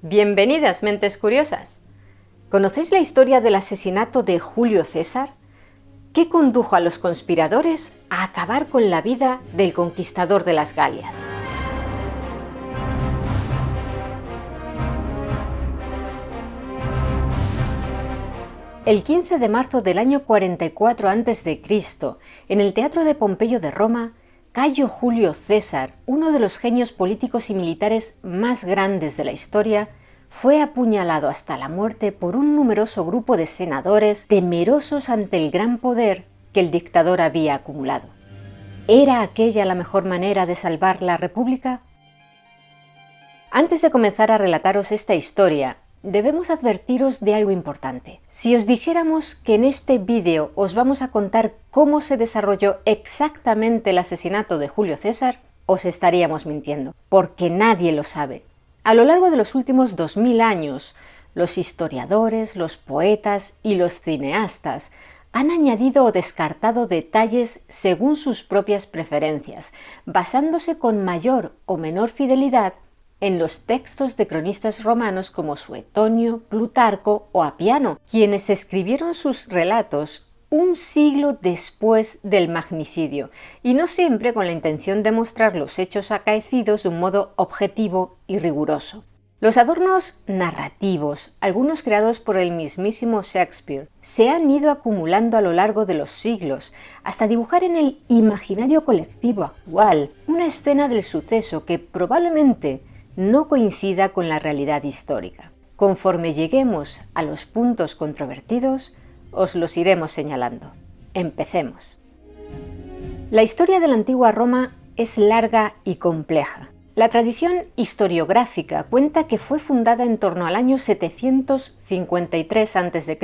Bienvenidas, mentes curiosas. ¿Conocéis la historia del asesinato de Julio César? ¿Qué condujo a los conspiradores a acabar con la vida del conquistador de las Galias? El 15 de marzo del año 44 a.C., en el Teatro de Pompeyo de Roma, Cayo Julio César, uno de los genios políticos y militares más grandes de la historia, fue apuñalado hasta la muerte por un numeroso grupo de senadores temerosos ante el gran poder que el dictador había acumulado. ¿Era aquella la mejor manera de salvar la República? Antes de comenzar a relataros esta historia, debemos advertiros de algo importante. Si os dijéramos que en este vídeo os vamos a contar cómo se desarrolló exactamente el asesinato de Julio César, os estaríamos mintiendo, porque nadie lo sabe. A lo largo de los últimos 2000 años, los historiadores, los poetas y los cineastas han añadido o descartado detalles según sus propias preferencias, basándose con mayor o menor fidelidad en los textos de cronistas romanos como Suetonio, Plutarco o Apiano, quienes escribieron sus relatos un siglo después del magnicidio, y no siempre con la intención de mostrar los hechos acaecidos de un modo objetivo y riguroso. Los adornos narrativos, algunos creados por el mismísimo Shakespeare, se han ido acumulando a lo largo de los siglos, hasta dibujar en el imaginario colectivo actual una escena del suceso que probablemente no coincida con la realidad histórica. Conforme lleguemos a los puntos controvertidos, os los iremos señalando. Empecemos. La historia de la antigua Roma es larga y compleja. La tradición historiográfica cuenta que fue fundada en torno al año 753 a.C.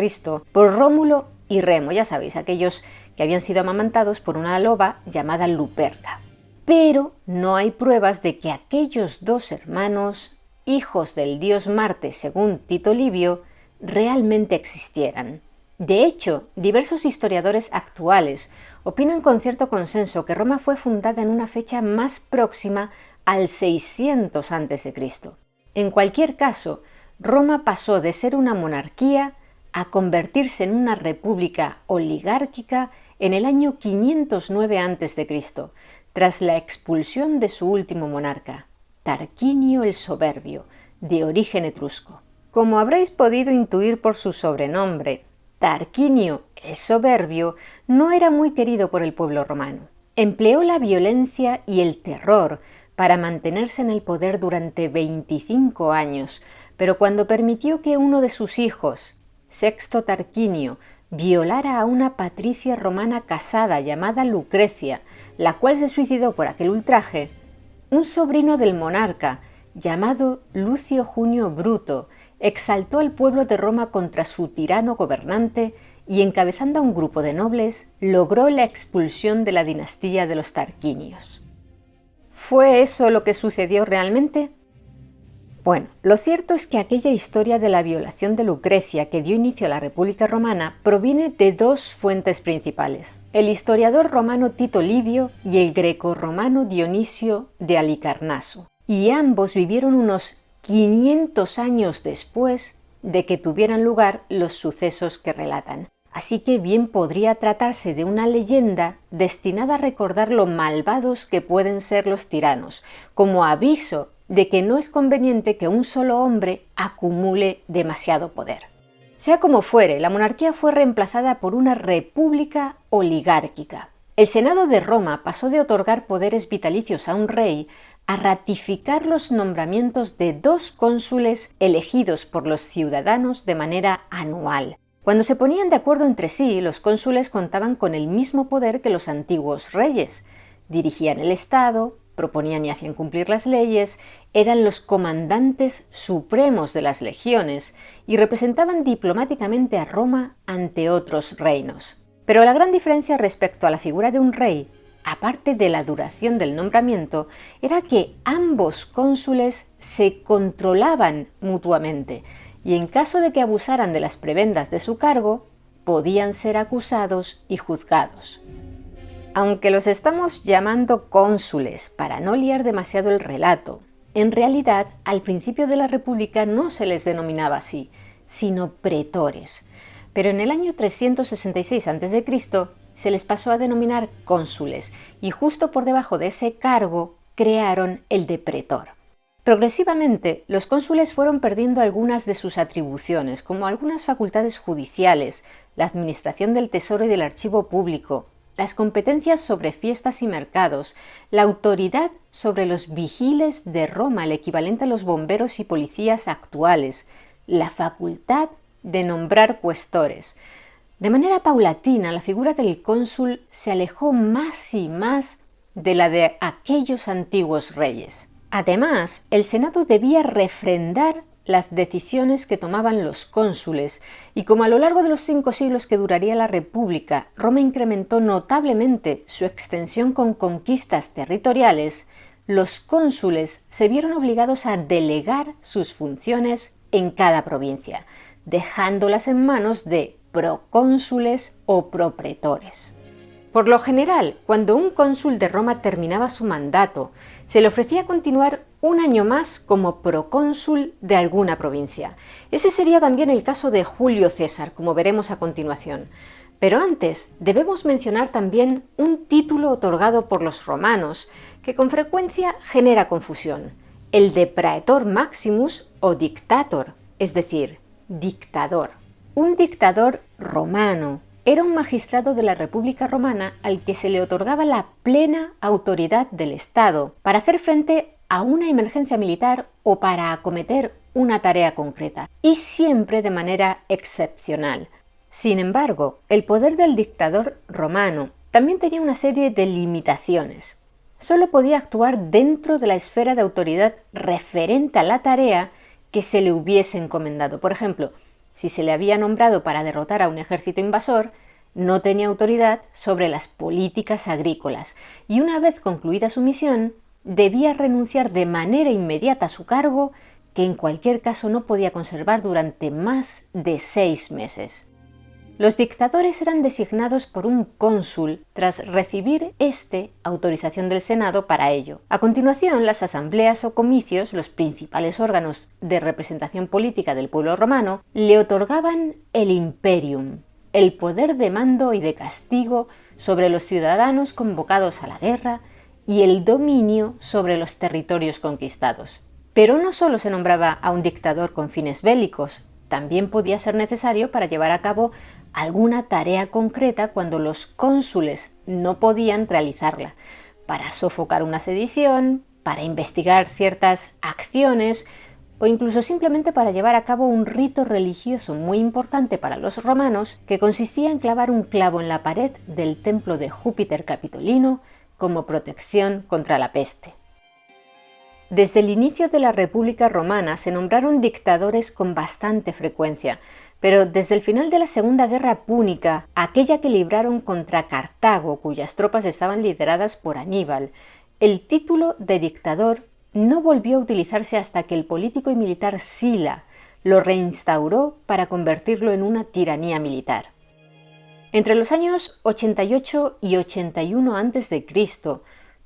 por Rómulo y Remo, ya sabéis, aquellos que habían sido amamantados por una loba llamada Luperca. Pero no hay pruebas de que aquellos dos hermanos, hijos del dios Marte según Tito Livio, realmente existieran. De hecho, diversos historiadores actuales opinan con cierto consenso que Roma fue fundada en una fecha más próxima al 600 a.C. En cualquier caso, Roma pasó de ser una monarquía a convertirse en una república oligárquica en el año 509 a.C., tras la expulsión de su último monarca, Tarquinio el Soberbio, de origen etrusco. Como habréis podido intuir por su sobrenombre, Tarquinio el Soberbio no era muy querido por el pueblo romano. Empleó la violencia y el terror para mantenerse en el poder durante 25 años, pero cuando permitió que uno de sus hijos, Sexto Tarquinio, violara a una patricia romana casada llamada Lucrecia, la cual se suicidó por aquel ultraje, un sobrino del monarca, llamado Lucio Junio Bruto, exaltó al pueblo de Roma contra su tirano gobernante y, encabezando a un grupo de nobles, logró la expulsión de la dinastía de los Tarquinios. ¿Fue eso lo que sucedió realmente? Bueno, lo cierto es que aquella historia de la violación de Lucrecia que dio inicio a la República Romana proviene de dos fuentes principales: el historiador romano Tito Livio y el grecorromano Dionisio de Halicarnaso, y ambos vivieron unos 500 años después de que tuvieran lugar los sucesos que relatan. Así que bien podría tratarse de una leyenda destinada a recordar lo malvados que pueden ser los tiranos, como aviso de que no es conveniente que un solo hombre acumule demasiado poder. Sea como fuere, la monarquía fue reemplazada por una república oligárquica. El Senado de Roma pasó de otorgar poderes vitalicios a un rey a ratificar los nombramientos de 2 cónsules elegidos por los ciudadanos de manera anual. Cuando se ponían de acuerdo entre sí, los cónsules contaban con el mismo poder que los antiguos reyes. Dirigían el Estado, proponían y hacían cumplir las leyes, eran los comandantes supremos de las legiones y representaban diplomáticamente a Roma ante otros reinos. Pero la gran diferencia respecto a la figura de un rey, aparte de la duración del nombramiento, era que ambos cónsules se controlaban mutuamente y en caso de que abusaran de las prebendas de su cargo, podían ser acusados y juzgados. Aunque los estamos llamando cónsules para no liar demasiado el relato, En realidad, al principio de la República no se les denominaba así, sino pretores. Pero en el año 366 a.C. se les pasó a denominar cónsules y justo por debajo de ese cargo crearon el de pretor. Progresivamente, los cónsules fueron perdiendo algunas de sus atribuciones, como algunas facultades judiciales, la administración del tesoro y del archivo público, las competencias sobre fiestas y mercados, la autoridad sobre los vigiles de Roma, el equivalente a los bomberos y policías actuales, la facultad de nombrar cuestores. De manera paulatina, la figura del cónsul se alejó más y más de la de aquellos antiguos reyes. Además, el Senado debía refrendar las decisiones que tomaban los cónsules, y como a lo largo de los 5 siglos que duraría la República, Roma incrementó notablemente su extensión con conquistas territoriales, los cónsules se vieron obligados a delegar sus funciones en cada provincia, dejándolas en manos de procónsules o propretores. Por lo general, cuando un cónsul de Roma terminaba su mandato, se le ofrecía continuar un año más como procónsul de alguna provincia. Ese sería también el caso de Julio César, como veremos a continuación. Pero antes debemos mencionar también un título otorgado por los romanos que con frecuencia genera confusión, el de praetor maximus o dictator, es decir, dictador. Un dictador romano era un magistrado de la República Romana al que se le otorgaba la plena autoridad del Estado para hacer frente a una emergencia militar o para acometer una tarea concreta, y siempre de manera excepcional. Sin embargo, el poder del dictador romano también tenía una serie de limitaciones. Solo podía actuar dentro de la esfera de autoridad referente a la tarea que se le hubiese encomendado. Por ejemplo, si se le había nombrado para derrotar a un ejército invasor, no tenía autoridad sobre las políticas agrícolas y una vez concluida su misión, debía renunciar de manera inmediata a su cargo, que en cualquier caso no podía conservar durante más de 6 meses. Los dictadores eran designados por un cónsul tras recibir autorización del Senado para ello. A continuación, las asambleas o comicios, los principales órganos de representación política del pueblo romano, le otorgaban el imperium, el poder de mando y de castigo sobre los ciudadanos convocados a la guerra y el dominio sobre los territorios conquistados. Pero no solo se nombraba a un dictador con fines bélicos, también podía ser necesario para llevar a cabo alguna tarea concreta cuando los cónsules no podían realizarla, para sofocar una sedición, para investigar ciertas acciones o incluso simplemente para llevar a cabo un rito religioso muy importante para los romanos que consistía en clavar un clavo en la pared del templo de Júpiter Capitolino como protección contra la peste. Desde el inicio de la República Romana se nombraron dictadores con bastante frecuencia, pero desde el final de la Segunda Guerra Púnica, aquella que libraron contra Cartago, cuyas tropas estaban lideradas por Aníbal, el título de dictador no volvió a utilizarse hasta que el político y militar Sila lo reinstauró para convertirlo en una tiranía militar. Entre los años 88 y 81 a.C.,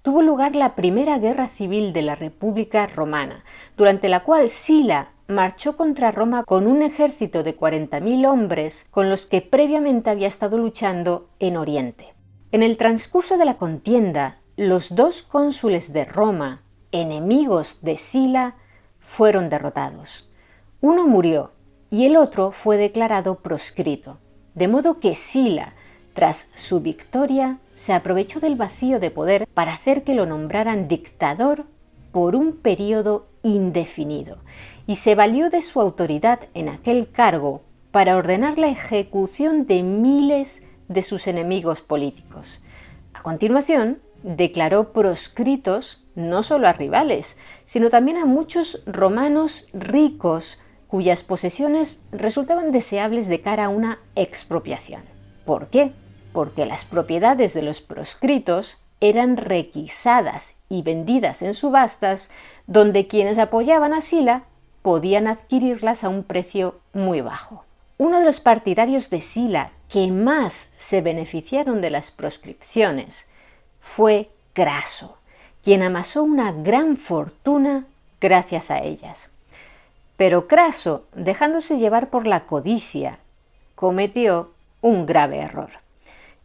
tuvo lugar la Primera Guerra Civil de la República Romana, durante la cual Sila marchó contra Roma con un ejército de 40.000 hombres con los que previamente había estado luchando en Oriente. En el transcurso de la contienda, los 2 cónsules de Roma, enemigos de Sila, fueron derrotados. Uno murió y el otro fue declarado proscrito, de modo que Sila, tras su victoria, se aprovechó del vacío de poder para hacer que lo nombraran dictador por un periodo indefinido y se valió de su autoridad en aquel cargo para ordenar la ejecución de miles de sus enemigos políticos. A continuación, declaró proscritos no solo a rivales, sino también a muchos romanos ricos cuyas posesiones resultaban deseables de cara a una expropiación. ¿Por qué? Porque las propiedades de los proscritos eran requisadas y vendidas en subastas, donde quienes apoyaban a Sila podían adquirirlas a un precio muy bajo. Uno de los partidarios de Sila que más se beneficiaron de las proscripciones fue Craso, quien amasó una gran fortuna gracias a ellas. Pero Craso, dejándose llevar por la codicia, cometió un grave error.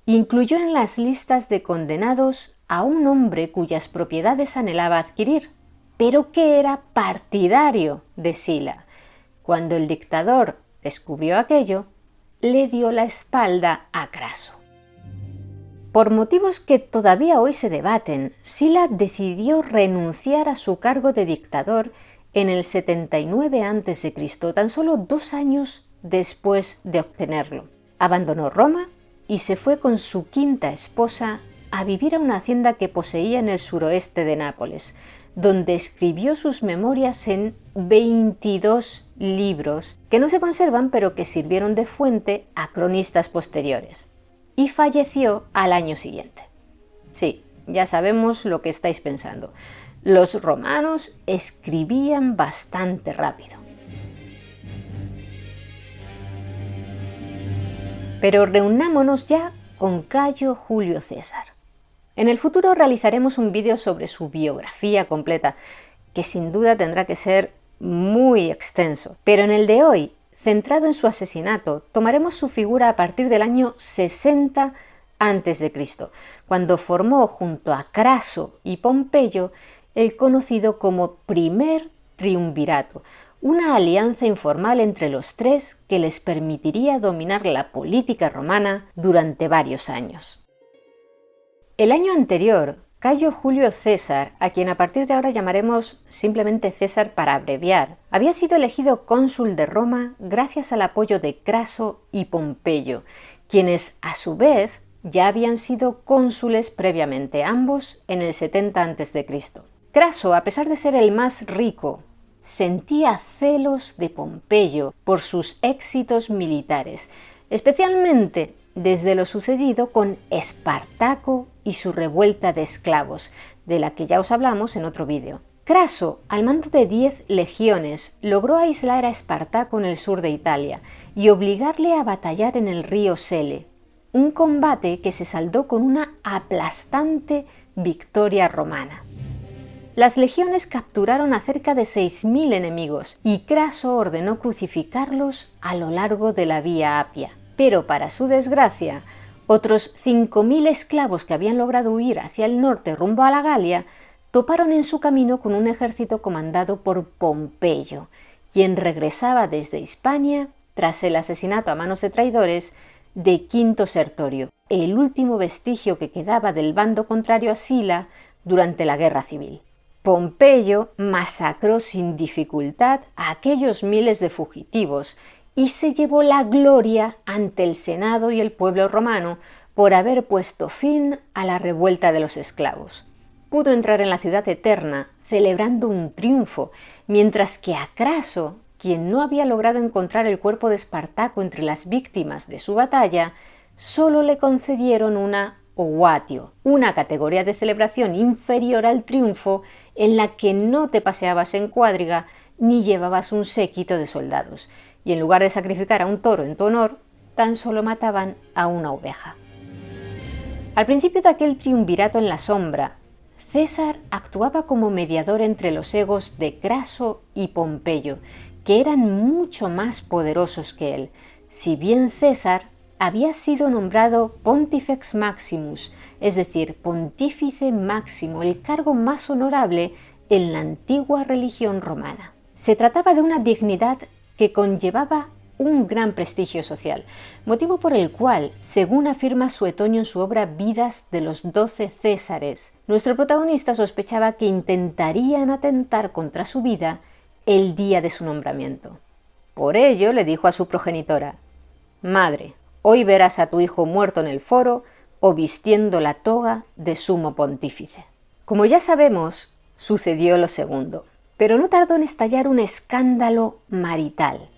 Incluyó en las listas de condenados a un hombre cuyas propiedades anhelaba adquirir, pero que era partidario de Sila. Cuando el dictador descubrió aquello, le dio la espalda a Craso. Por motivos que todavía hoy se debaten, Sila decidió renunciar a su cargo de dictador en el 79 a.C., tan solo 2 años después de obtenerlo. Abandonó Roma y se fue con su quinta esposa a vivir a una hacienda que poseía en el suroeste de Nápoles, donde escribió sus memorias en 22 libros que no se conservan pero que sirvieron de fuente a cronistas posteriores. Y falleció al año siguiente. Sí, ya sabemos lo que estáis pensando. Los romanos escribían bastante rápido. Pero reunámonos ya con Cayo Julio César. En el futuro realizaremos un vídeo sobre su biografía completa, que sin duda tendrá que ser muy extenso. Pero en el de hoy, centrado en su asesinato, tomaremos su figura a partir del año 60 a.C., cuando formó junto a Craso y Pompeyo el conocido como Primer Triunvirato, una alianza informal entre los tres que les permitiría dominar la política romana durante varios años. El año anterior, Cayo Julio César, a quien a partir de ahora llamaremos simplemente César para abreviar, había sido elegido cónsul de Roma gracias al apoyo de Craso y Pompeyo, quienes a su vez ya habían sido cónsules previamente, ambos en el 70 a.C. Craso, a pesar de ser el más rico, sentía celos de Pompeyo por sus éxitos militares, especialmente desde lo sucedido con Espartaco y su revuelta de esclavos, de la que ya os hablamos en otro vídeo. Craso, al mando de 10 legiones, logró aislar a Espartaco en el sur de Italia y obligarle a batallar en el río Sele, un combate que se saldó con una aplastante victoria romana. Las legiones capturaron a cerca de 6.000 enemigos y Craso ordenó crucificarlos a lo largo de la Vía Apia. Pero para su desgracia, otros 5.000 esclavos que habían logrado huir hacia el norte rumbo a la Galia toparon en su camino con un ejército comandado por Pompeyo, quien regresaba desde Hispania tras el asesinato a manos de traidores de Quinto Sertorio, el último vestigio que quedaba del bando contrario a Sila durante la Guerra Civil. Pompeyo masacró sin dificultad a aquellos miles de fugitivos y se llevó la gloria ante el Senado y el pueblo romano por haber puesto fin a la revuelta de los esclavos. Pudo entrar en la ciudad eterna celebrando un triunfo, mientras que a Craso, quien no había logrado encontrar el cuerpo de Espartaco entre las víctimas de su batalla, solo le concedieron una ovatio, una categoría de celebración inferior al triunfo en la que no te paseabas en cuadriga ni llevabas un séquito de soldados, y en lugar de sacrificar a un toro en tu honor, tan solo mataban a una oveja. Al principio de aquel triunvirato en la sombra, César actuaba como mediador entre los egos de Craso y Pompeyo, que eran mucho más poderosos que él, si bien César había sido nombrado Pontifex Maximus, es decir, pontífice máximo, el cargo más honorable en la antigua religión romana. Se trataba de una dignidad que conllevaba un gran prestigio social, motivo por el cual, según afirma Suetonio en su obra Vidas de los 12 Césares, nuestro protagonista sospechaba que intentarían atentar contra su vida el día de su nombramiento. Por ello le dijo a su progenitora: «Madre, hoy verás a tu hijo muerto en el foro o vistiendo la toga de sumo pontífice». Como ya sabemos, sucedió lo segundo, pero no tardó en estallar un escándalo marital.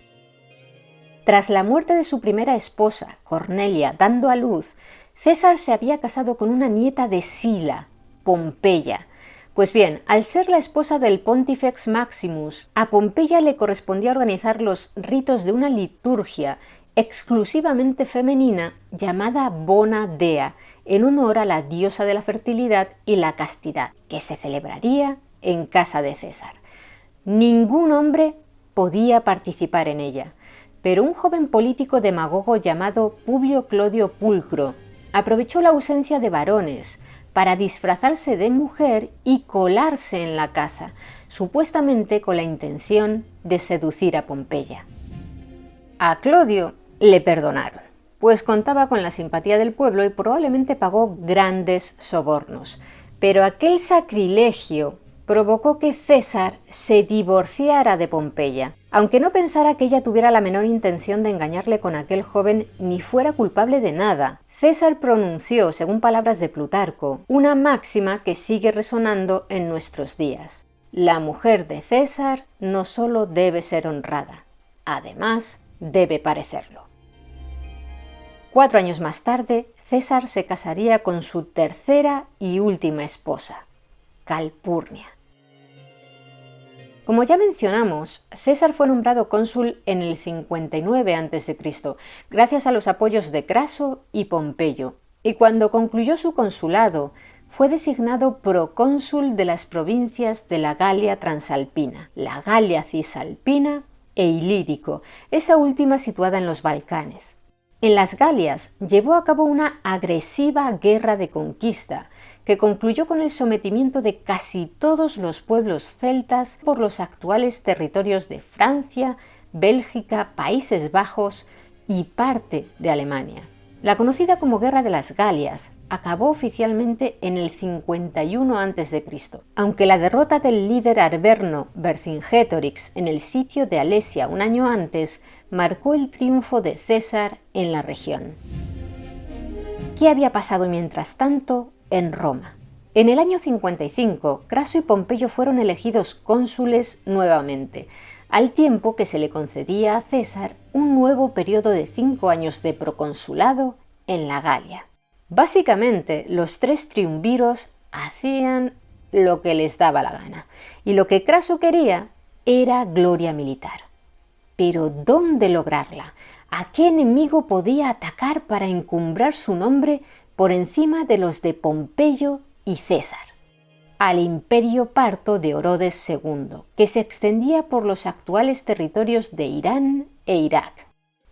Tras la muerte de su primera esposa, Cornelia, dando a luz, César se había casado con una nieta de Sila, Pompeya. Pues bien, al ser la esposa del Pontifex Maximus, a Pompeya le correspondía organizar los ritos de una liturgia exclusivamente femenina llamada Bona Dea, en honor a la diosa de la fertilidad y la castidad, que se celebraría en casa de César. Ningún hombre podía participar en ella, pero un joven político demagogo llamado Publio Clodio Pulcro aprovechó la ausencia de varones para disfrazarse de mujer y colarse en la casa, supuestamente con la intención de seducir a Pompeya. A Clodio le perdonaron, pues contaba con la simpatía del pueblo y probablemente pagó grandes sobornos, pero aquel sacrilegio provocó que César se divorciara de Pompeya, aunque no pensara que ella tuviera la menor intención de engañarle con aquel joven ni fuera culpable de nada. César pronunció, según palabras de Plutarco, una máxima que sigue resonando en nuestros días. La mujer de César no solo debe ser honrada, además debe parecerlo. 4 años más tarde, César se casaría con su tercera y última esposa, Calpurnia. Como ya mencionamos, César fue nombrado cónsul en el 59 a.C., gracias a los apoyos de Craso y Pompeyo, y cuando concluyó su consulado, fue designado procónsul de las provincias de la Galia Transalpina, la Galia Cisalpina e Ilírico, esta última situada en los Balcanes. En las Galias llevó a cabo una agresiva guerra de conquista, que concluyó con el sometimiento de casi todos los pueblos celtas por los actuales territorios de Francia, Bélgica, Países Bajos y parte de Alemania. La conocida como Guerra de las Galias acabó oficialmente en el 51 a.C., aunque la derrota del líder arverno Vercingétorix en el sitio de Alesia un año antes marcó el triunfo de César en la región. ¿Qué había pasado mientras tanto en Roma? En el año 55, Craso y Pompeyo fueron elegidos cónsules nuevamente, al tiempo que se le concedía a César un nuevo periodo de 5 años de proconsulado en la Galia. Básicamente, los 3 triunviros hacían lo que les daba la gana, y lo que Craso quería era gloria militar. Pero ¿dónde lograrla? ¿A qué enemigo podía atacar para encumbrar su nombre por encima de los de Pompeyo y César? Al imperio parto de Orodes II, que se extendía por los actuales territorios de Irán e Irak.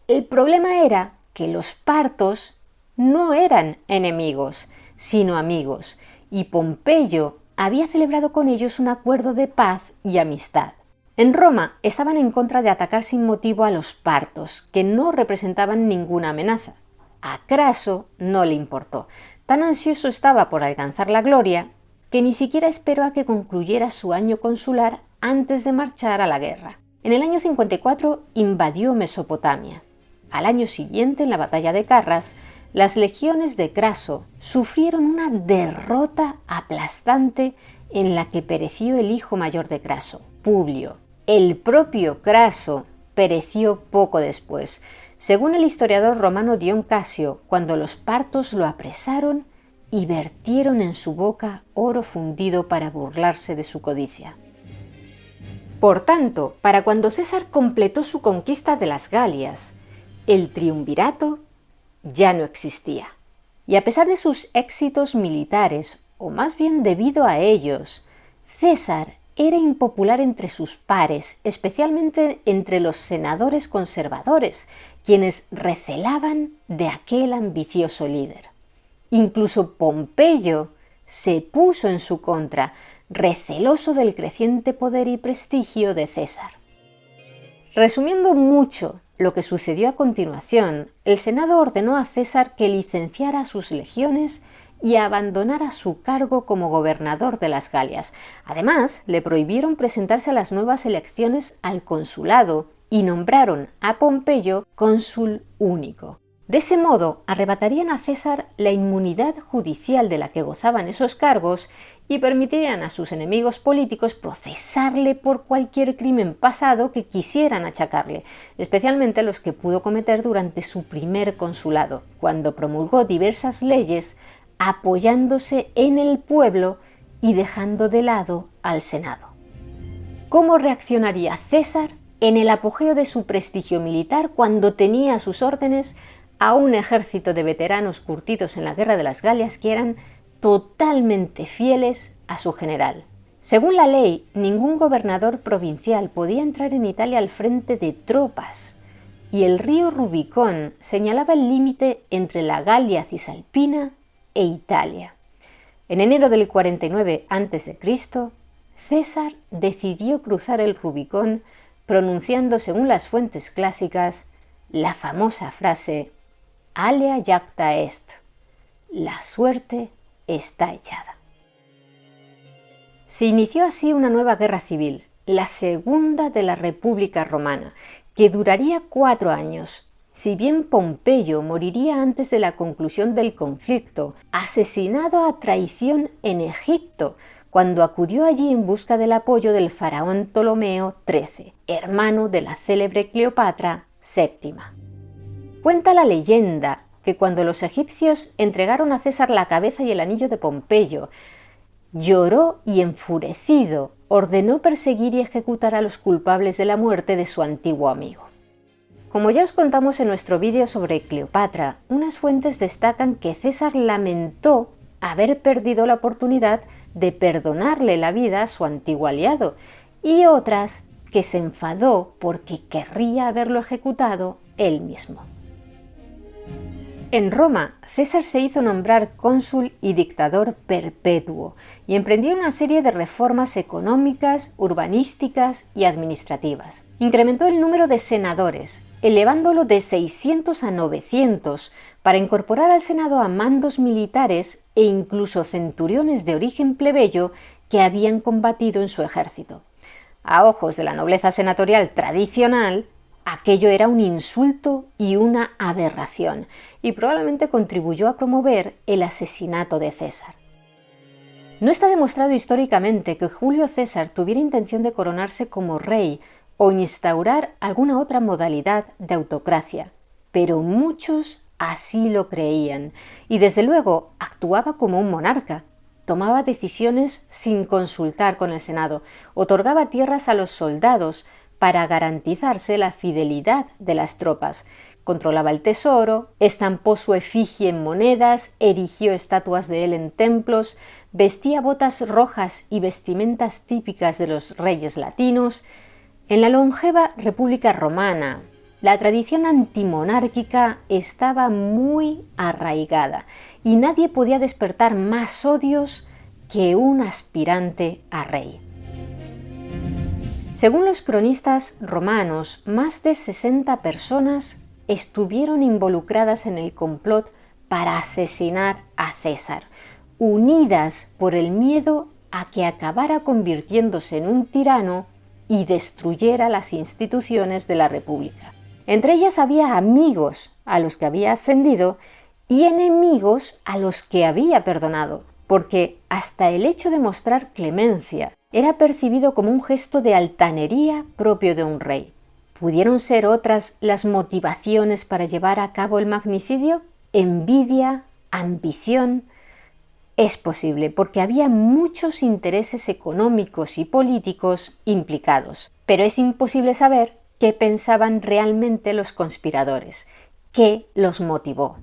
El problema era que los partos no eran enemigos, sino amigos, y Pompeyo había celebrado con ellos un acuerdo de paz y amistad. En Roma estaban en contra de atacar sin motivo a los partos, que no representaban ninguna amenaza. A Craso no le importó. Tan ansioso estaba por alcanzar la gloria que ni siquiera esperó a que concluyera su año consular antes de marchar a la guerra. En el año 54 invadió Mesopotamia. Al año siguiente, en la batalla de Carras, las legiones de Craso sufrieron una derrota aplastante en la que pereció el hijo mayor de Craso, Publio. El propio Craso pereció poco después, según el historiador romano Dion Casio, cuando los partos lo apresaron y vertieron en su boca oro fundido para burlarse de su codicia. Por tanto, para cuando César completó su conquista de las Galias, el triunvirato ya no existía. Y a pesar de sus éxitos militares, o más bien debido a ellos, César era impopular entre sus pares, especialmente entre los senadores conservadores, quienes recelaban de aquel ambicioso líder. Incluso Pompeyo se puso en su contra, receloso del creciente poder y prestigio de César. Resumiendo mucho lo que sucedió a continuación, el Senado ordenó a César que licenciara a sus legiones y abandonara su cargo como gobernador de las Galias. Además, le prohibieron presentarse a las nuevas elecciones al consulado y nombraron a Pompeyo cónsul único. De ese modo, arrebatarían a César la inmunidad judicial de la que gozaban esos cargos y permitirían a sus enemigos políticos procesarle por cualquier crimen pasado que quisieran achacarle, especialmente los que pudo cometer durante su primer consulado, cuando promulgó diversas leyes apoyándose en el pueblo y dejando de lado al Senado. ¿Cómo reaccionaría César en el apogeo de su prestigio militar cuando tenía a sus órdenes a un ejército de veteranos curtidos en la Guerra de las Galias que eran totalmente fieles a su general? Según la ley, ningún gobernador provincial podía entrar en Italia al frente de tropas, y el río Rubicón señalaba el límite entre la Galia Cisalpina e Italia. En enero del 49 a.C., César decidió cruzar el Rubicón pronunciando, según las fuentes clásicas, la famosa frase «Alea jacta est», la suerte está echada. Se inició así una nueva guerra civil, la segunda de la República Romana, que duraría 4 años. Si bien Pompeyo moriría antes de la conclusión del conflicto, asesinado a traición en Egipto, cuando acudió allí en busca del apoyo del faraón Ptolomeo XIII, hermano de la célebre Cleopatra VII. Cuenta la leyenda que cuando los egipcios entregaron a César la cabeza y el anillo de Pompeyo, lloró y enfurecido ordenó perseguir y ejecutar a los culpables de la muerte de su antiguo amigo. Como ya os contamos en nuestro vídeo sobre Cleopatra, unas fuentes destacan que César lamentó haber perdido la oportunidad de perdonarle la vida a su antiguo aliado, y otras que se enfadó porque querría haberlo ejecutado él mismo. En Roma, César se hizo nombrar cónsul y dictador perpetuo y emprendió una serie de reformas económicas, urbanísticas y administrativas. Incrementó el número de senadores, elevándolo de 600 a 900 para incorporar al Senado a mandos militares e incluso centuriones de origen plebeyo que habían combatido en su ejército. A ojos de la nobleza senatorial tradicional, aquello era un insulto y una aberración, y probablemente contribuyó a promover el asesinato de César. No está demostrado históricamente que Julio César tuviera intención de coronarse como rey o instaurar alguna otra modalidad de autocracia, pero muchos así lo creían, y desde luego actuaba como un monarca. Tomaba decisiones sin consultar con el Senado, otorgaba tierras a los soldados para garantizarse la fidelidad de las tropas, controlaba el tesoro, estampó su efigie en monedas, erigió estatuas de él en templos, vestía botas rojas y vestimentas típicas de los reyes latinos. En la longeva República Romana, la tradición antimonárquica estaba muy arraigada y nadie podía despertar más odios que un aspirante a rey. Según los cronistas romanos, más de 60 personas estuvieron involucradas en el complot para asesinar a César, unidas por el miedo a que acabara convirtiéndose en un tirano y destruyera las instituciones de la República. Entre ellas había amigos a los que había ascendido y enemigos a los que había perdonado, porque hasta el hecho de mostrar clemencia era percibido como un gesto de altanería propio de un rey. ¿Pudieron ser otras las motivaciones para llevar a cabo el magnicidio? ¿Envidia? ¿Ambición? Es posible, porque había muchos intereses económicos y políticos implicados, pero es imposible saber qué pensaban realmente los conspiradores, qué los motivó.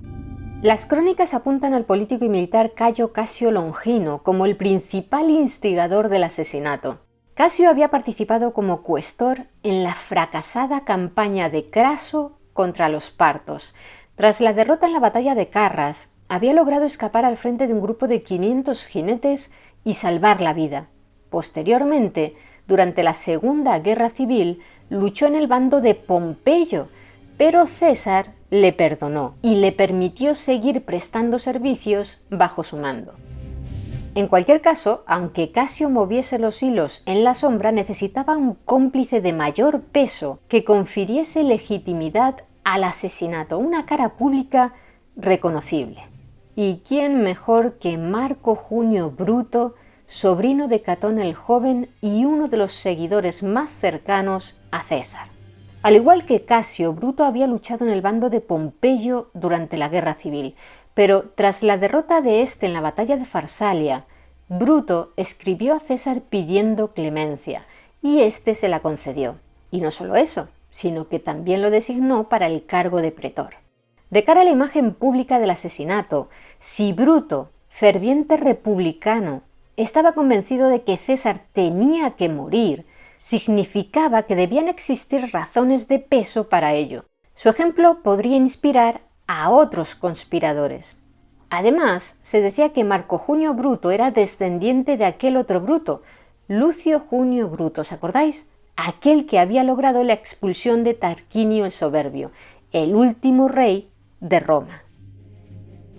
Las crónicas apuntan al político y militar Cayo Casio Longino como el principal instigador del asesinato. Casio había participado como cuestor en la fracasada campaña de Craso contra los partos. Tras la derrota en la batalla de Carras, había logrado escapar al frente de un grupo de 500 jinetes y salvar la vida. Posteriormente, durante la Segunda Guerra Civil, luchó en el bando de Pompeyo, pero César le perdonó y le permitió seguir prestando servicios bajo su mando. En cualquier caso, aunque Casio moviese los hilos en la sombra, necesitaba un cómplice de mayor peso que confiriese legitimidad al asesinato, una cara pública reconocible. ¿Y quién mejor que Marco Junio Bruto, sobrino de Catón el Joven y uno de los seguidores más cercanos a César? Al igual que Casio, Bruto había luchado en el bando de Pompeyo durante la Guerra Civil, pero tras la derrota de este en la batalla de Farsalia, Bruto escribió a César pidiendo clemencia, y éste se la concedió. Y no solo eso, sino que también lo designó para el cargo de pretor. De cara a la imagen pública del asesinato, si Bruto, ferviente republicano, estaba convencido de que César tenía que morir, significaba que debían existir razones de peso para ello. Su ejemplo podría inspirar a otros conspiradores. Además, se decía que Marco Junio Bruto era descendiente de aquel otro Bruto, Lucio Junio Bruto, ¿os acordáis? Aquel que había logrado la expulsión de Tarquinio el Soberbio, el último rey de Roma.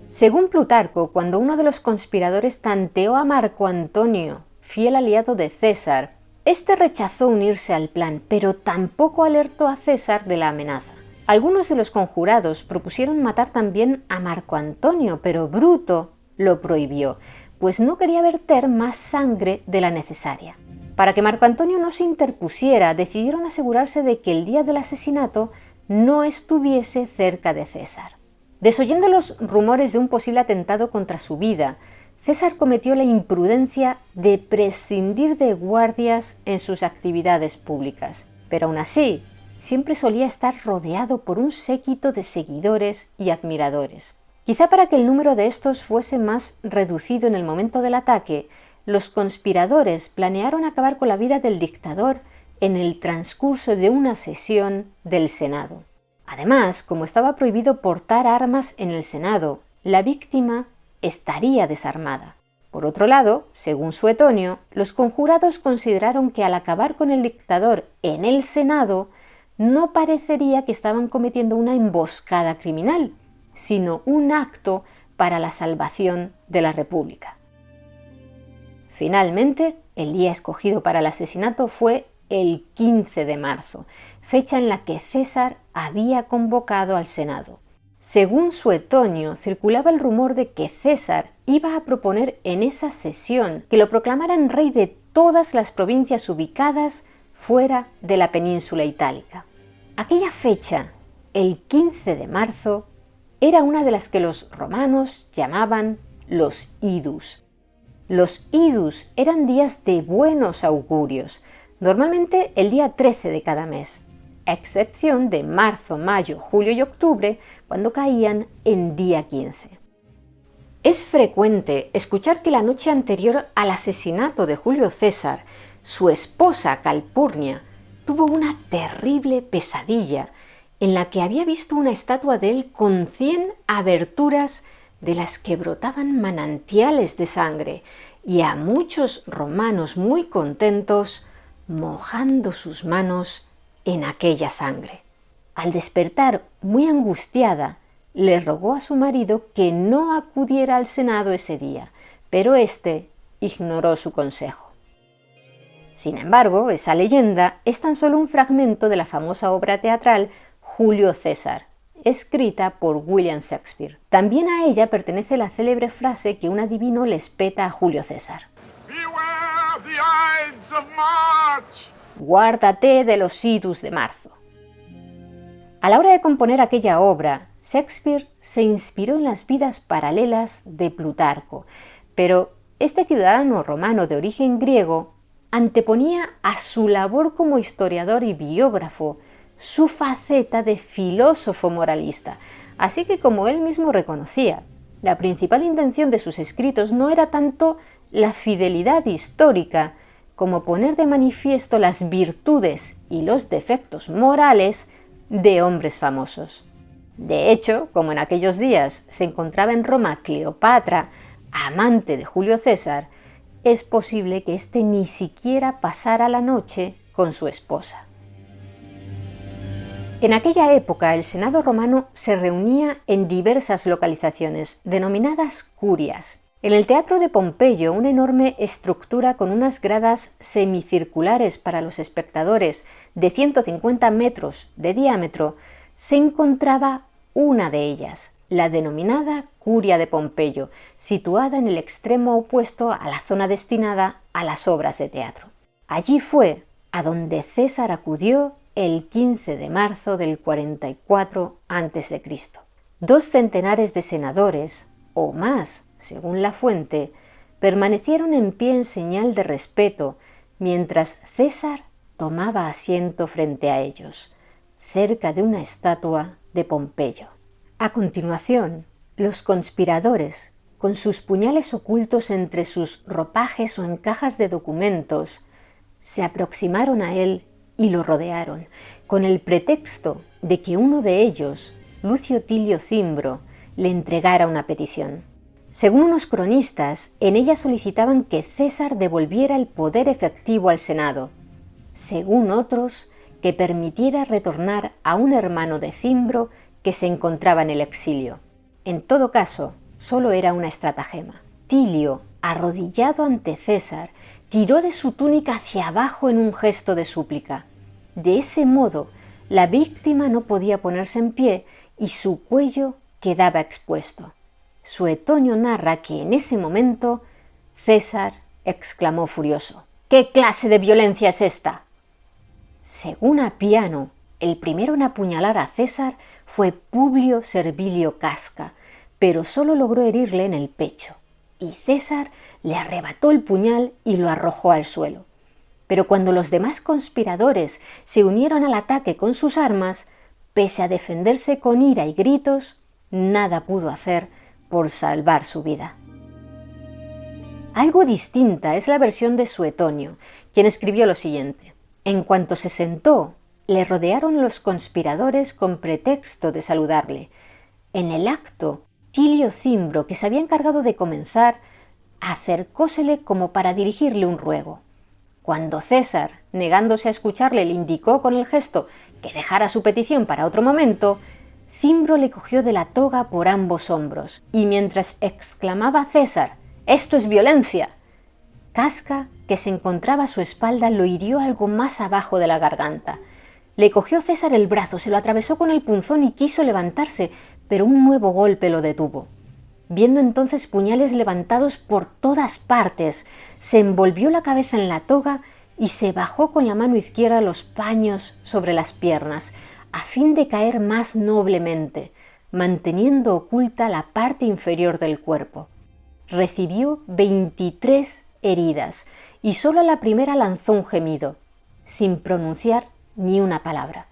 Según Plutarco, cuando uno de los conspiradores tanteó a Marco Antonio, fiel aliado de César, este rechazó unirse al plan, pero tampoco alertó a César de la amenaza. Algunos de los conjurados propusieron matar también a Marco Antonio, pero Bruto lo prohibió, pues no quería verter más sangre de la necesaria. Para que Marco Antonio no se interpusiera, decidieron asegurarse de que el día del asesinato no estuviese cerca de César. Desoyendo los rumores de un posible atentado contra su vida, César cometió la imprudencia de prescindir de guardias en sus actividades públicas, pero aún así, siempre solía estar rodeado por un séquito de seguidores y admiradores. Quizá para que el número de estos fuese más reducido en el momento del ataque, los conspiradores planearon acabar con la vida del dictador en el transcurso de una sesión del Senado. Además, como estaba prohibido portar armas en el Senado, la víctima estaría desarmada. Por otro lado, según Suetonio, los conjurados consideraron que al acabar con el dictador en el Senado, no parecería que estaban cometiendo una emboscada criminal, sino un acto para la salvación de la República. Finalmente, el día escogido para el asesinato fue el 15 de marzo, fecha en la que César había convocado al Senado. Según Suetonio, circulaba el rumor de que César iba a proponer en esa sesión que lo proclamaran rey de todas las provincias ubicadas fuera de la península itálica. Aquella fecha, el 15 de marzo, era una de las que los romanos llamaban los idus. Los idus eran días de buenos augurios, normalmente el día 13 de cada mes, a excepción de marzo, mayo, julio y octubre, cuando caían en día 15. Es frecuente escuchar que la noche anterior al asesinato de Julio César, su esposa Calpurnia tuvo una terrible pesadilla en la que había visto una estatua de él con 100 aberturas de las que brotaban manantiales de sangre, y a muchos romanos muy contentos mojando sus manos en aquella sangre. Al despertar muy angustiada, le rogó a su marido que no acudiera al Senado ese día, pero éste ignoró su consejo. Sin embargo, esa leyenda es tan solo un fragmento de la famosa obra teatral Julio César, escrita por William Shakespeare. También a ella pertenece la célebre frase que un adivino le espeta a Julio César: «Guárdate de los idus de marzo». A la hora de componer aquella obra, Shakespeare se inspiró en las vidas paralelas de Plutarco, pero este ciudadano romano de origen griego anteponía a su labor como historiador y biógrafo su faceta de filósofo moralista, así que, como él mismo reconocía, la principal intención de sus escritos no era tanto la fidelidad histórica como poner de manifiesto las virtudes y los defectos morales de hombres famosos. De hecho, como en aquellos días se encontraba en Roma Cleopatra, amante de Julio César, es posible que éste ni siquiera pasara la noche con su esposa. En aquella época, el Senado romano se reunía en diversas localizaciones, denominadas curias. En el Teatro de Pompeyo, una enorme estructura con unas gradas semicirculares para los espectadores de 150 metros de diámetro, se encontraba una de ellas, la denominada Curia de Pompeyo, situada en el extremo opuesto a la zona destinada a las obras de teatro. Allí fue a donde César acudió el 15 de marzo del 44 a.C. 200 de senadores, o más, según la fuente, permanecieron en pie en señal de respeto mientras César tomaba asiento frente a ellos, cerca de una estatua de Pompeyo. A continuación, los conspiradores, con sus puñales ocultos entre sus ropajes o en cajas de documentos, se aproximaron a él y lo rodearon, con el pretexto de que uno de ellos, Lucio Tilio Cimbro, le entregara una petición. Según unos cronistas, en ella solicitaban que César devolviera el poder efectivo al Senado. Según otros, que permitiera retornar a un hermano de Cimbro que se encontraba en el exilio. En todo caso, solo era una estratagema. Tilio, arrodillado ante César, tiró de su túnica hacia abajo en un gesto de súplica. De ese modo, la víctima no podía ponerse en pie y su cuello quedaba expuesto. Suetonio narra que en ese momento César exclamó furioso: «¿Qué clase de violencia es esta?». Según Apiano, el primero en apuñalar a César fue Publio Servilio Casca, pero solo logró herirle en el pecho, y César le arrebató el puñal y lo arrojó al suelo. Pero cuando los demás conspiradores se unieron al ataque con sus armas, pese a defenderse con ira y gritos, nada pudo hacer por salvar su vida. Algo distinta es la versión de Suetonio, quien escribió lo siguiente: «En cuanto se sentó, le rodearon los conspiradores con pretexto de saludarle. En el acto, Tilio Cimbro, que se había encargado de comenzar, acercósele como para dirigirle un ruego. Cuando César, negándose a escucharle, le indicó con el gesto que dejara su petición para otro momento, Cimbro le cogió de la toga por ambos hombros, y mientras exclamaba César: «¡Esto es violencia!», Casca, que se encontraba a su espalda, lo hirió algo más abajo de la garganta. Le cogió César el brazo, se lo atravesó con el punzón y quiso levantarse, pero un nuevo golpe lo detuvo. Viendo entonces puñales levantados por todas partes, se envolvió la cabeza en la toga y se bajó con la mano izquierda los paños sobre las piernas, a fin de caer más noblemente, manteniendo oculta la parte inferior del cuerpo. Recibió 23 heridas y solo a la primera lanzó un gemido, sin pronunciar ni una palabra.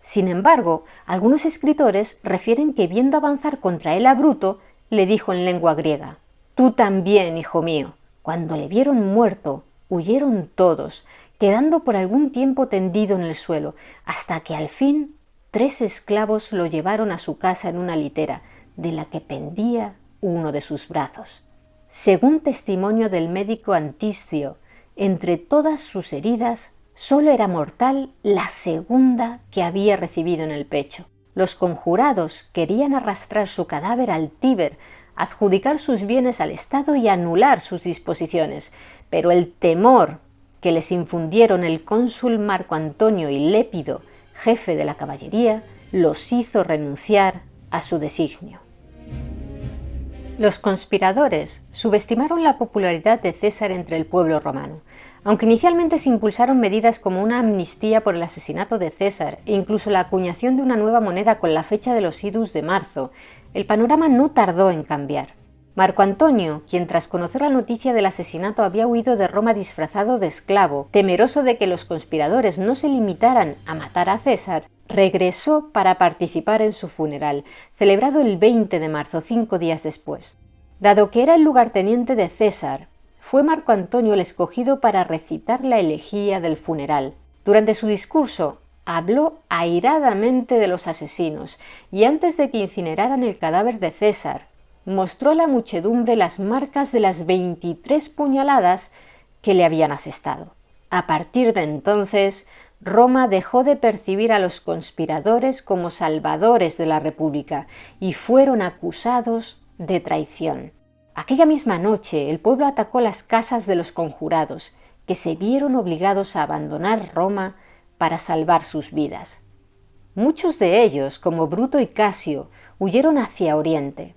Sin embargo, algunos escritores refieren que viendo avanzar contra él a Bruto, le dijo en lengua griega: «Tú también, hijo mío». Cuando le vieron muerto, huyeron todos, quedando por algún tiempo tendido en el suelo, hasta que al fin 3 esclavos lo llevaron a su casa en una litera, de la que pendía uno de sus brazos. Según testimonio del médico Antiscio, entre todas sus heridas, solo era mortal la segunda que había recibido en el pecho. Los conjurados querían arrastrar su cadáver al Tíber, adjudicar sus bienes al Estado y anular sus disposiciones, pero el temor que les infundieron el cónsul Marco Antonio y Lépido, jefe de la caballería, los hizo renunciar a su designio. Los conspiradores subestimaron la popularidad de César entre el pueblo romano. Aunque inicialmente se impulsaron medidas como una amnistía por el asesinato de César e incluso la acuñación de una nueva moneda con la fecha de los idus de marzo, el panorama no tardó en cambiar. Marco Antonio, quien tras conocer la noticia del asesinato había huido de Roma disfrazado de esclavo, temeroso de que los conspiradores no se limitaran a matar a César, regresó para participar en su funeral, celebrado el 20 de marzo, 5 días después. Dado que era el lugarteniente de César, fue Marco Antonio el escogido para recitar la elegía del funeral. Durante su discurso, habló airadamente de los asesinos y antes de que incineraran el cadáver de César, mostró a la muchedumbre las marcas de las 23 puñaladas que le habían asestado. A partir de entonces, Roma dejó de percibir a los conspiradores como salvadores de la República y fueron acusados de traición. Aquella misma noche, el pueblo atacó las casas de los conjurados, que se vieron obligados a abandonar Roma para salvar sus vidas. Muchos de ellos, como Bruto y Casio, huyeron hacia Oriente.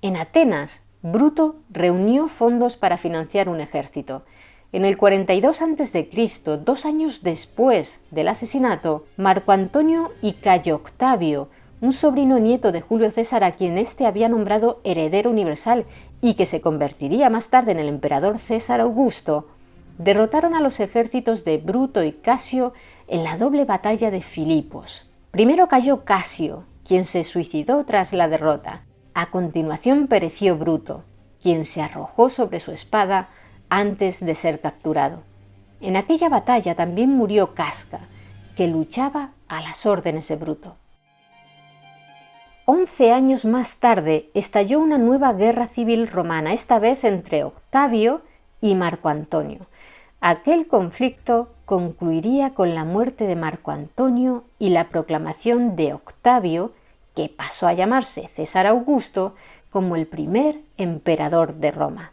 En Atenas, Bruto reunió fondos para financiar un ejército. En el 42 a.C., 2 años después del asesinato, Marco Antonio y Cayo Octavio, un sobrino nieto de Julio César a quien éste había nombrado heredero universal y que se convertiría más tarde en el emperador César Augusto, derrotaron a los ejércitos de Bruto y Casio en la doble batalla de Filipos. Primero cayó Casio, quien se suicidó tras la derrota. A continuación pereció Bruto. quien se arrojó sobre su espada antes de ser capturado. En aquella batalla también murió Casca, que luchaba a las órdenes de Bruto. 11 años más tarde estalló una nueva guerra civil romana, esta vez entre Octavio y Marco Antonio. Aquel conflicto concluiría con la muerte de Marco Antonio y la proclamación de Octavio, que pasó a llamarse César Augusto, como el primer emperador de Roma.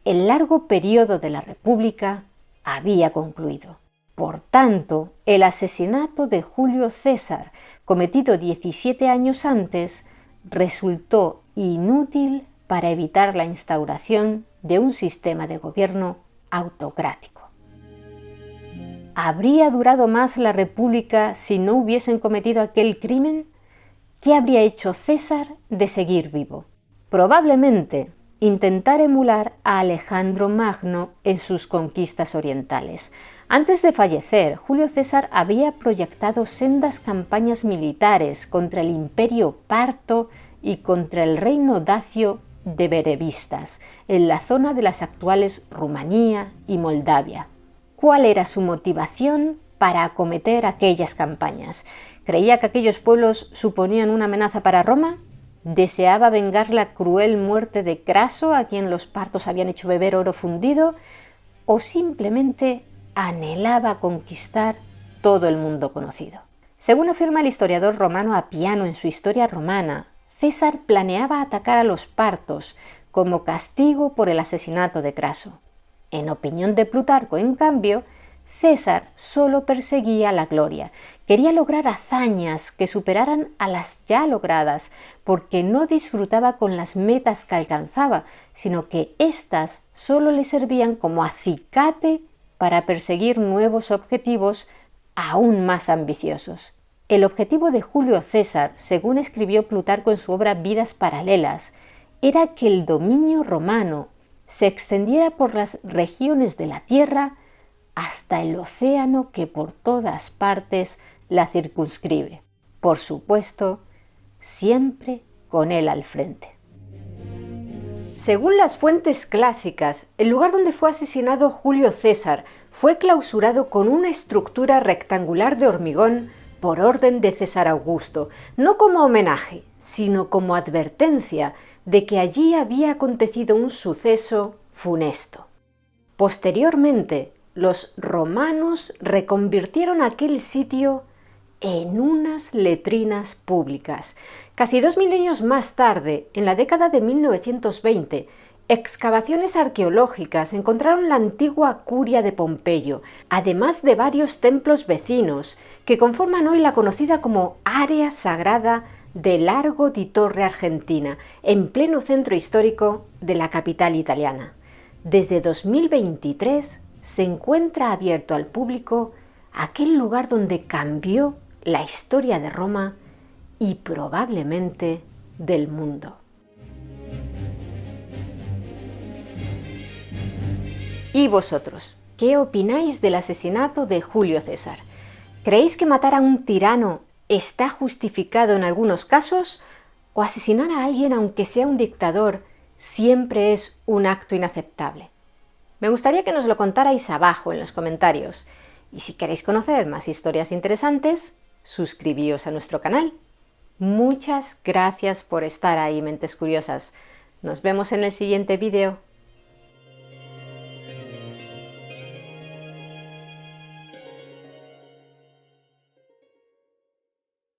El largo periodo de la República había concluido. Por tanto, el asesinato de Julio César, cometido 17 años antes, resultó inútil para evitar la instauración de un sistema de gobierno autocrático. ¿Habría durado más la República si no hubiesen cometido aquel crimen? ¿Qué habría hecho César de seguir vivo? Probablemente intentar emular a Alejandro Magno en sus conquistas orientales. Antes de fallecer, Julio César había proyectado sendas campañas militares contra el imperio parto y contra el reino dacio de berevistas, en la zona de las actuales Rumanía y Moldavia. ¿Cuál era su motivación para acometer aquellas campañas? ¿Creía que aquellos pueblos suponían una amenaza para Roma? ¿Deseaba vengar la cruel muerte de Craso, a quien los partos habían hecho beber oro fundido? ¿O simplemente anhelaba conquistar todo el mundo conocido? Según afirma el historiador romano Apiano en su Historia Romana, César planeaba atacar a los partos como castigo por el asesinato de Craso. En opinión de Plutarco, en cambio, César solo perseguía la gloria, quería lograr hazañas que superaran a las ya logradas, porque no disfrutaba con las metas que alcanzaba, sino que éstas solo le servían como acicate para perseguir nuevos objetivos aún más ambiciosos. El objetivo de Julio César, según escribió Plutarco en su obra Vidas Paralelas, era que el dominio romano se extendiera por las regiones de la tierra hasta el océano que por todas partes la circunscribe. Por supuesto, siempre con él al frente. Según las fuentes clásicas, el lugar donde fue asesinado Julio César fue clausurado con una estructura rectangular de hormigón por orden de César Augusto, no como homenaje, sino como advertencia de que allí había acontecido un suceso funesto. Posteriormente, los romanos reconvirtieron aquel sitio en unas letrinas públicas. Casi 2 milenios más tarde, en la década de 1920, excavaciones arqueológicas encontraron la antigua curia de Pompeyo, además de varios templos vecinos que conforman hoy la conocida como Área Sagrada de Largo di Torre Argentina, en pleno centro histórico de la capital italiana. Desde 2023 se encuentra abierto al público aquel lugar donde cambió la historia de Roma y probablemente del mundo. ¿Y vosotros? ¿Qué opináis del asesinato de Julio César? ¿Creéis que matar a un tirano está justificado en algunos casos? ¿O asesinar a alguien, aunque sea un dictador, siempre es un acto inaceptable? Me gustaría que nos lo contarais abajo en los comentarios. Y si queréis conocer más historias interesantes, suscribíos a nuestro canal. Muchas gracias por estar ahí, mentes curiosas. Nos vemos en el siguiente vídeo.